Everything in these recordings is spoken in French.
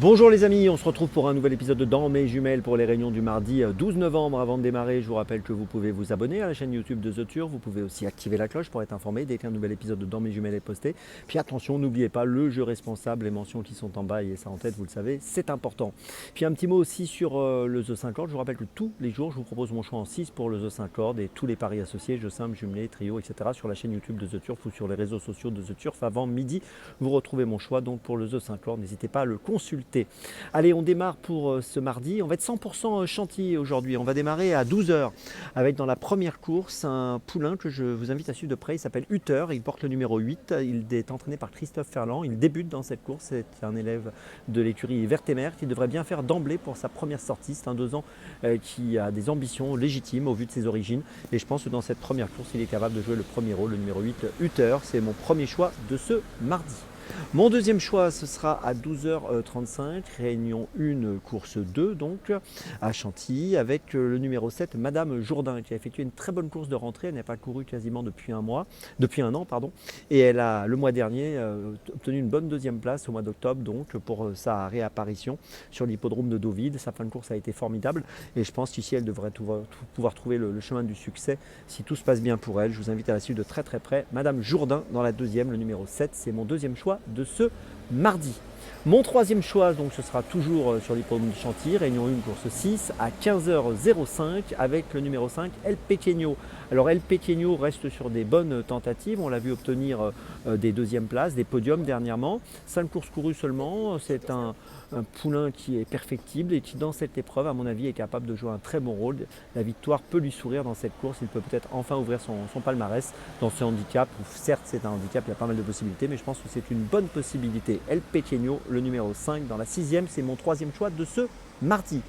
Bonjour les amis, on se retrouve pour un nouvel épisode de Dans mes jumelles pour les réunions du mardi 12 novembre. Avant de démarrer, je vous rappelle que vous pouvez vous abonner à la chaîne YouTube de The Tur. Vous pouvez aussi activer la cloche pour être informé dès qu'un nouvel épisode de Dans mes jumelles est posté. Puis attention, n'oubliez pas le jeu responsable, les mentions qui sont en bas, ayez ça en tête, vous le savez, c'est important. Puis un petit mot aussi sur le The 5 Cordes. Je vous rappelle que tous les jours, je vous propose mon choix en 6 pour le The 5 Cordes et tous les paris associés, jeux simples, jumelés, trio, etc. sur la chaîne YouTube de The Turf ou sur les réseaux sociaux de The Turf. Avant midi, vous retrouvez mon choix donc pour le The 5 Cordes. N'hésitez pas à le consulter. Allez, on démarre pour ce mardi. On va être 100% chantilly aujourd'hui. On va démarrer à 12 h avec dans la première course un poulain que je vous invite à suivre de près. Il s'appelle Hutter. Il porte le numéro 8. Il est entraîné par Christophe Ferland. Il débute dans cette course. C'est un élève de l'écurie Vertémer qui devrait bien faire d'emblée pour sa première sortie. C'est un 2 ans qui a des ambitions légitimes au vu de ses origines. Et je pense que dans cette première course, il est capable de jouer le premier rôle, le numéro 8, Hutter. C'est mon premier choix de ce mardi. Mon deuxième choix, ce sera à 12h35, réunion 1, course 2, donc à Chantilly, avec le numéro 7, Madame Jourdain, qui a effectué une très bonne course de rentrée. Elle n'a pas couru quasiment depuis un an, et elle a le mois dernier obtenu une bonne deuxième place au mois d'octobre, donc pour sa réapparition sur l'hippodrome de Deauville. Sa fin de course a été formidable, et je pense qu'ici elle devrait pouvoir trouver le chemin du succès si tout se passe bien pour elle. Je vous invite à la suivre de très très près. Madame Jourdain dans la deuxième, le numéro 7, c'est mon deuxième choix de ce mardi. Mon troisième choix, donc, ce sera toujours sur l'hippodrome de Chantilly, réunion 1, course 6, à 15h05 avec le numéro 5, El Pequeño. Alors El Pequeño reste sur des bonnes tentatives, on l'a vu obtenir des deuxièmes places, des podiums dernièrement. 5 courses courues seulement, c'est un poulain qui est perfectible et qui dans cette épreuve, à mon avis, est capable de jouer un très bon rôle. La victoire peut lui sourire dans cette course, il peut peut-être enfin ouvrir son palmarès dans ce handicap. Certes, c'est un handicap, il y a pas mal de possibilités, mais je pense que c'est une bonne possibilité. El Pequeño, le numéro 5 dans la 6e, c'est mon troisième choix de ce mardi.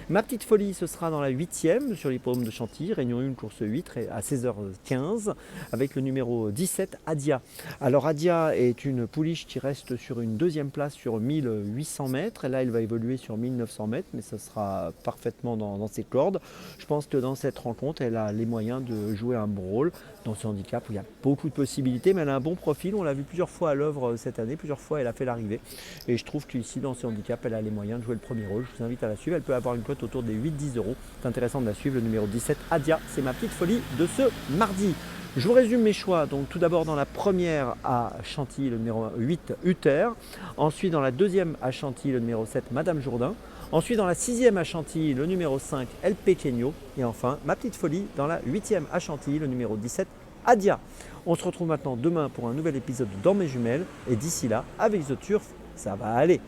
Ma petite folie, ce sera dans la 8e sur l'hippodrome de Chantilly, réunion 1, course 8 à 16h15 avec le numéro 17, Adia. Alors Adia est une pouliche qui reste sur une deuxième place sur 1800 mètres. Là, elle va évoluer sur 1900 mètres, mais ça sera parfaitement dans ses cordes. Je pense que dans cette rencontre, elle a les moyens de jouer un bon rôle dans ce handicap où il y a beaucoup de possibilités, mais elle a un bon profil. On l'a vu plusieurs fois à l'œuvre cette année, plusieurs fois elle a fait l'arrivée. Et je trouve qu'ici, dans ce handicap, elle a les moyens de jouer le premier rôle. Je vous invite à la suivre. Elle peut avoir une cote autour des 8-10 euros. C'est intéressant de la suivre. Le numéro 17, Adia, c'est ma petite folie de ce mardi. Je vous résume mes choix. Donc tout d'abord dans la première à Chantilly, le numéro 8, Hutter. Ensuite dans la deuxième à Chantilly, le numéro 7, Madame Jourdain. Ensuite dans la 6e à Chantilly, le numéro 5, El Pequeño. Et enfin, ma petite folie dans la 8e à Chantilly, le numéro 17, Adia. On se retrouve maintenant demain pour un nouvel épisode de Dans mes jumelles. Et d'ici là, avec The Turf, ça va aller.